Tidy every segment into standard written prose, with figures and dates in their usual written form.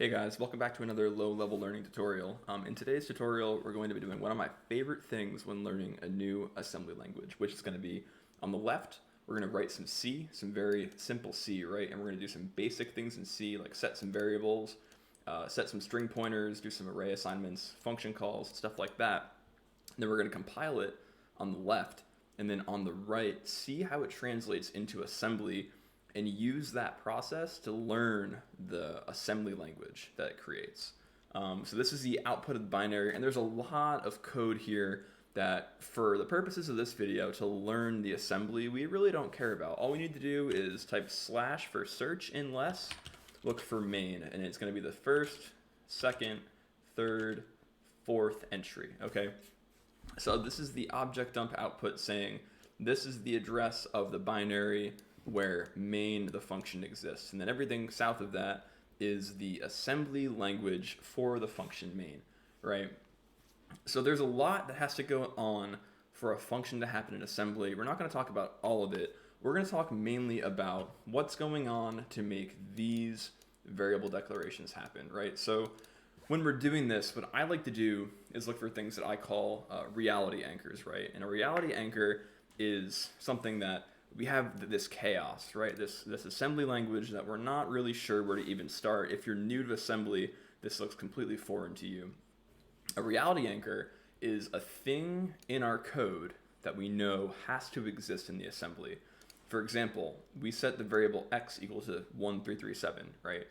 Hey guys, welcome back to another low-level learning tutorial. In today's tutorial, we're going to be doing one of my favorite things when learning a new assembly language, which is going to be on the left, we're going to write some C, some very simple C, right? And we're going to do some basic things in C, like set some variables, set some string pointers, do some array assignments, function calls, stuff like that. And then we're going to compile it on the left, and then on the right, see how it translates into assembly and use that process to learn the assembly language that it creates. So this is the output of the binary, and there's a lot of code here that for the purposes of this video to learn the assembly, we really don't care about. All we need to do is type slash for search in less, look for main, and it's going to be the first, second, third, fourth entry, okay? So this is the object dump output saying this is the address of the binary where main, the function, exists. And then everything south of that is the assembly language for the function main, right? So there's a lot that has to go on for a function to happen in assembly. We're not going to talk about all of it. We're going to talk mainly about what's going on to make these variable declarations happen, right? So when we're doing this, what I like to do is look for things that I call reality anchors, right? And a reality anchor is something that we have this chaos, right? This assembly language that we're not really sure where to even start. If you're new to assembly, this looks completely foreign to you. A reality anchor is a thing in our code that we know has to exist in the assembly. For example, we set the variable x equal to 1337, right?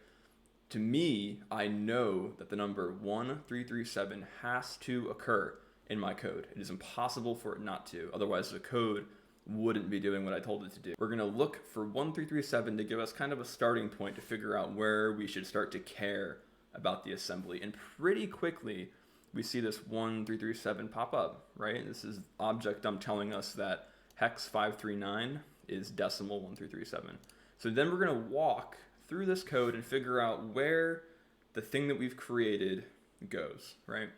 To me, I know that the number 1337 has to occur in my code. It is impossible for it not to. Otherwise, the code wouldn't be doing what I told it to do. We're going to look for 1337 to give us kind of a starting point to figure out where we should start to care about the assembly. And pretty quickly, we see this 1337 pop up, right? This is object dump telling us that hex 539 is decimal 1337. So then we're going to walk through this code and figure out where the thing that we've created goes, right?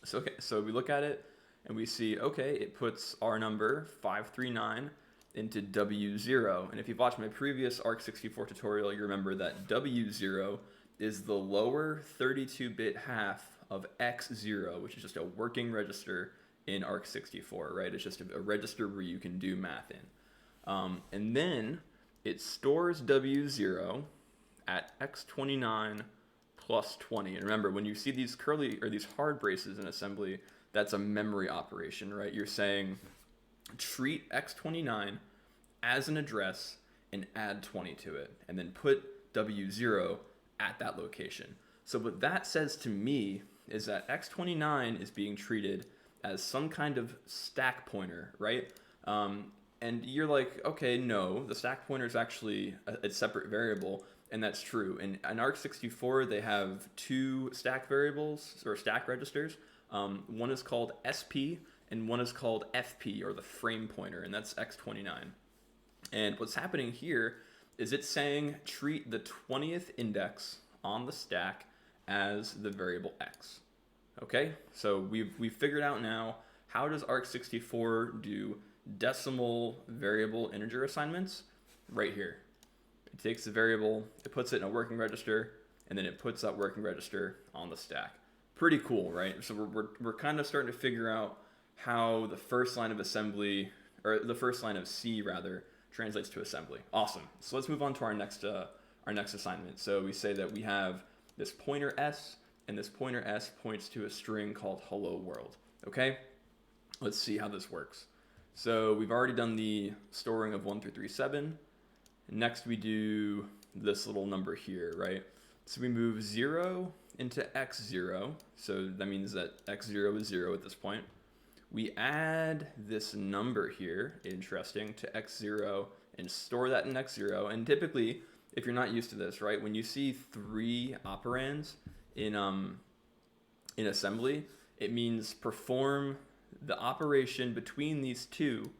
So, okay, so we look at it and we see, okay, it puts our number 539 into W0. And if you've watched my previous ARC64 tutorial, you remember that W0 is the lower 32-bit half of X0, which is just a working register in ARC64, right? It's just a register where you can do math in. And then it stores W0 at X29 plus 20. And remember, when you see these curly or these hard braces in assembly, that's a memory operation, right? You're saying treat X29 as an address and add 20 to it, and then put W0 at that location. So what that says to me is that X29 is being treated as some kind of stack pointer, right? And you're like, okay, no, the stack pointer is actually a separate variable, and that's true. In ARC64, they have two stack variables, or stack registers. One is called SP, and one is called FP, or the frame pointer, and that's X29. And what's happening here is it's saying treat the 20th index on the stack as the variable X. Okay, so we've figured out now, how does ARC64 do decimal variable integer assignments? Right here. It takes the variable, it puts it in a working register, and then it puts that working register on the stack. Pretty cool, right? So we're kind of starting to figure out how the first line of assembly, or the first line of C rather, translates to assembly. Awesome. So let's move on to our next assignment. So we say that we have this pointer S, and this pointer S points to a string called hello world. Okay? Let's see how this works. So we've already done the storing of 1337. Next we do this little number here, right? So we move 0 into x0, so that means that x0 is 0 at this point. We add this number here, interesting, to x0 and store that in x0. And typically, if you're not used to this, right, when you see 3 operands in assembly, it means perform the operation between these two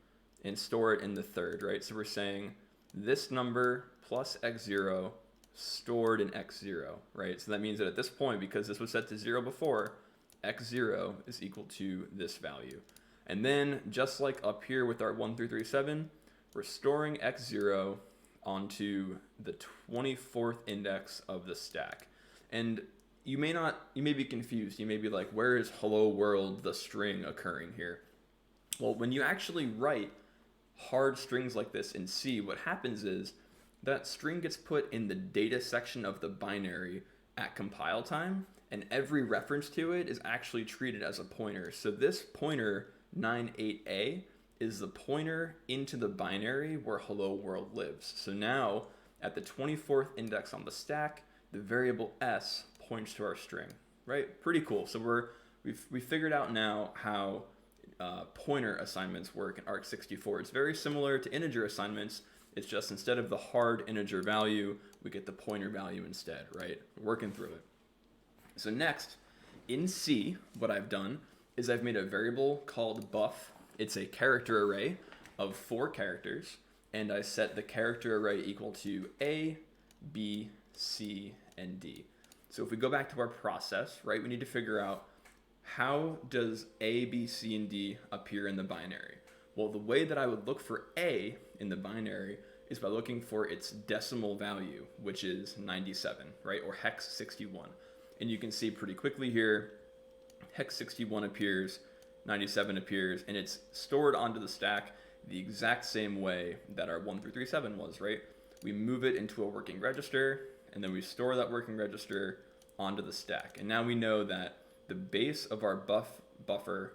and store it in the third, right? So we're saying this number plus x0 stored in x0, right? So that means that at this point, because this was set to 0 before, x0 is equal to this value. And then, just like up here with our 1337, we're storing x0 onto the 24th index of the stack. And you may be confused. You may be like, where is hello world, the string, occurring here? Well, when you actually write hard strings like this in C, what happens is that string gets put in the data section of the binary at compile time, and every reference to it is actually treated as a pointer. So this pointer 98A is the pointer into the binary where hello world lives. So now at the 24th index on the stack, the variable s points to our string, right? Pretty cool. So we figured out now how pointer assignments work in arg64. It's very similar to integer assignments. It's just instead of the hard integer value, we get the pointer value instead, right? We're working through it. So next, in C, what I've done is I've made a variable called buff. It's a character array of 4 characters, and I set the character array equal to A, B, C, and D. So if we go back to our process, right, we need to figure out how does A, B, C, and D appear in the binary? Well, the way that I would look for A in the binary is by looking for its decimal value, which is 97, right, or hex 61. And you can see pretty quickly here, hex 61 appears, 97 appears, and it's stored onto the stack the exact same way that our 1337 was, right? We move it into a working register, and then we store that working register onto the stack. And now we know that the base of our buffer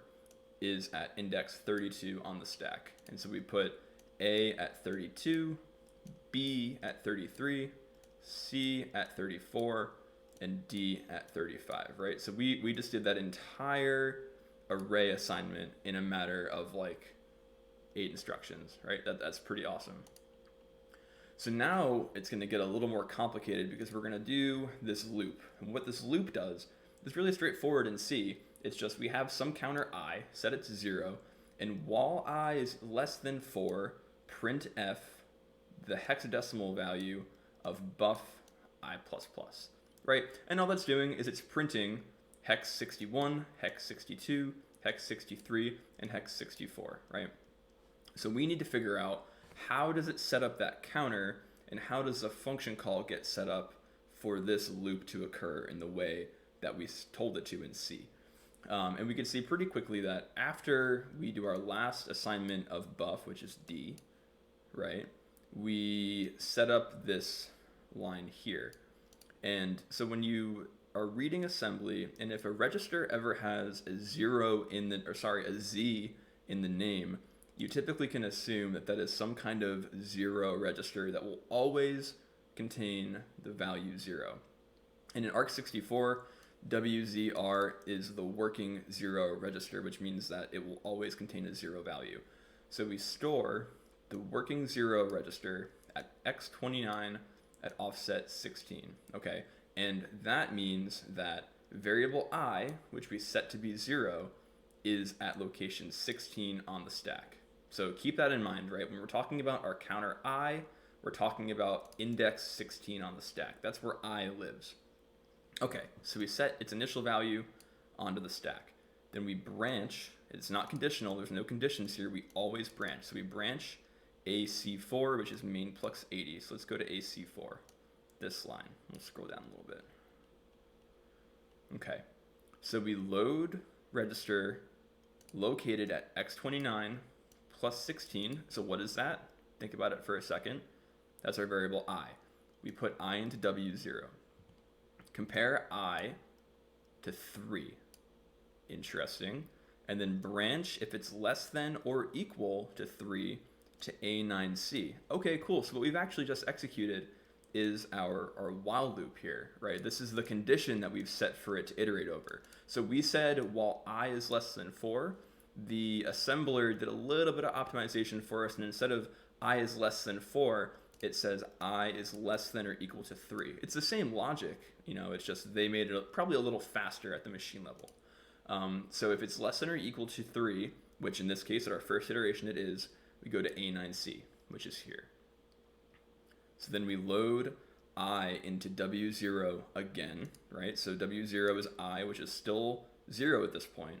is at index 32 on the stack. And so we put A at 32, B at 33, C at 34, and D at 35, right? So we just did that entire array assignment in a matter of like 8 instructions, right? That's pretty awesome. So now it's going to get a little more complicated because we're going to do this loop. And what this loop does is really straightforward in C. It's just we have some counter I, set it to 0, and while I is less than 4, printf the hexadecimal value of buff I++, right? And all that's doing is it's printing hex 61, hex 62, hex 63, and hex 64, right? So we need to figure out how does it set up that counter, and how does a function call get set up for this loop to occur in the way that we told it to in C. And we can see pretty quickly that after we do our last assignment of buff, which is D, right, we set up this line here. And so when you are reading assembly, and if a register ever has a a Z in the name, you typically can assume that that is some kind of 0 register that will always contain the value 0. And in arg64, WZR is the working 0 register, which means that it will always contain a 0 value. So we store the working 0 register at x29 at offset 16, okay? And that means that variable I, which we set to be 0, is at location 16 on the stack. So keep that in mind, right? When we're talking about our counter I, we're talking about index 16 on the stack. That's where I lives. Okay, so we set its initial value onto the stack. Then we branch. It's not conditional. There's no conditions here. We always branch. So we branch AC4, which is main plus 80. So let's go to AC4, this line. We'll scroll down a little bit. Okay, so we load register located at x29 plus 16. So what is that? Think about it for a second. That's our variable I. We put I into W0. Compare I to 3. Interesting. And then branch if it's less than or equal to 3 to A9C. Okay, cool. So what we've actually just executed is our while loop here, right? This is the condition that we've set for it to iterate over. So we said while I is less than 4, the assembler did a little bit of optimization for us, and instead of I is less than 4, it says I is less than or equal to 3. It's the same logic, you know, it's just they made it probably a little faster at the machine level. So if it's less than or equal to 3, which in this case at our first iteration it is, we go to A9C, which is here. So then we load I into W0 again, right? So W0 is I, which is still 0 at this point.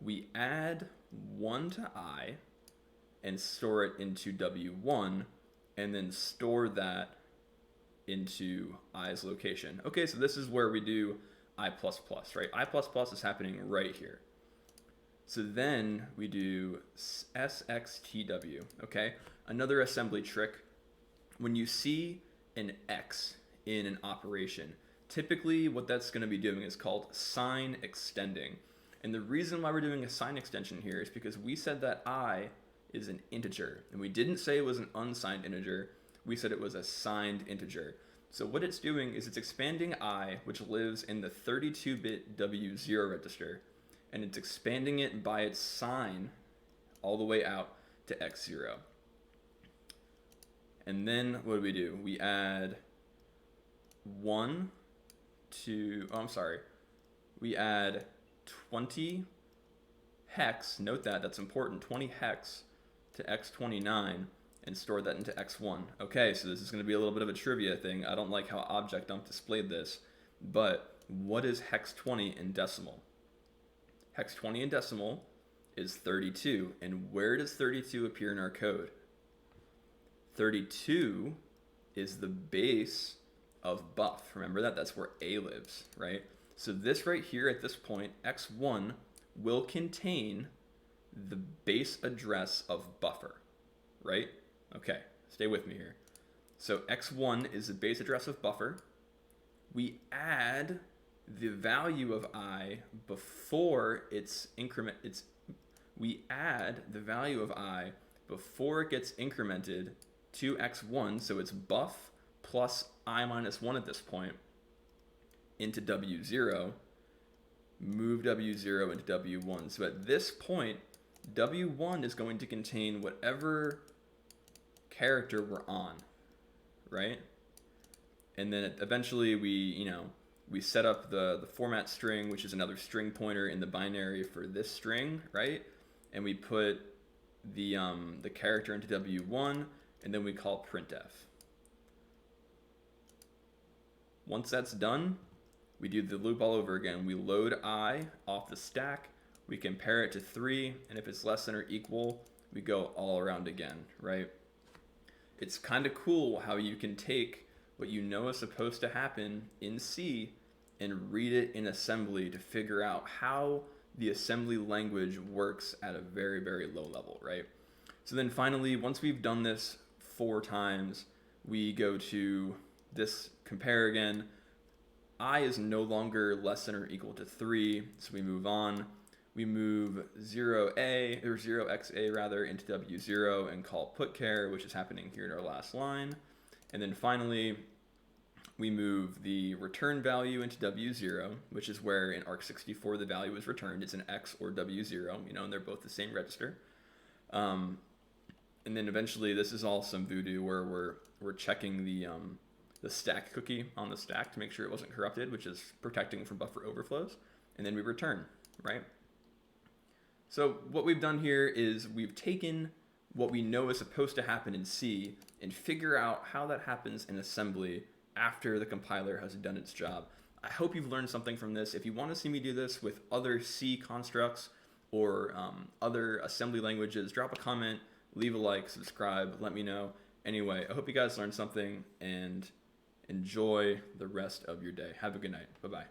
We add 1 to I and store it into W1, and then store that into i's location. Okay, so this is where we do I++, right? I++ is happening right here. So then we do SXTW, okay? Another assembly trick. When you see an X in an operation, typically what that's going to be doing is called sign extending. And the reason why we're doing a sign extension here is because we said that I is an integer. And we didn't say it was an unsigned integer. We said it was a signed integer. So what it's doing is it's expanding I, which lives in the 32-bit W0 register, and it's expanding it by its sign all the way out to X0. And then what do? We add 1 to, we add 20 hex, note that, that's important, 20 hex to X29 and store that into X1. Okay, so this is going to be a little bit of a trivia thing. I don't like how ObjectDump displayed this, but what is hex 20 in decimal? Hex 20 in decimal is 32, and where does 32 appear in our code? 32 is the base of buff. Remember that? That's where A lives, right? So this right here at this point, X1 will contain the base address of buffer, right? Okay, stay with me here. So X1 is the base address of buffer. We add the value of I before its increment. We add the value of I before it gets incremented to X1, so it's buff plus I minus 1 at this point into W0, move W0 into W1. So at this point, W1 is going to contain whatever character we're on, right? And then eventually we set up the format string, which is another string pointer in the binary for this string, right? And we put the character into W1, and then we call printf. Once that's done, we do the loop all over again. We load I off the stack, we compare it to 3, and if it's less than or equal, we go all around again, right? It's kind of cool how you can take what you know is supposed to happen in C and read it in assembly to figure out how the assembly language works at a very, very low level, right? So then finally, once we've done this 4 times, we go to this compare again. I is no longer less than or equal to 3, so we move on. We move 0a, or 0xa rather, into W0 and call putChar, which is happening here in our last line. And then finally, we move the return value into W0, which is where in ARC64 the value is returned. It's an X or W0, and they're both the same register. And then eventually, this is all some voodoo where we're checking the stack cookie on the stack to make sure it wasn't corrupted, which is protecting from buffer overflows. And then we return, right? So what we've done here is we've taken what we know is supposed to happen in C and figure out how that happens in assembly after the compiler has done its job. I hope you've learned something from this. If you want to see me do this with other C constructs or other assembly languages, drop a comment, leave a like, subscribe, let me know. Anyway, I hope you guys learned something and enjoy the rest of your day. Have a good night. Bye-bye.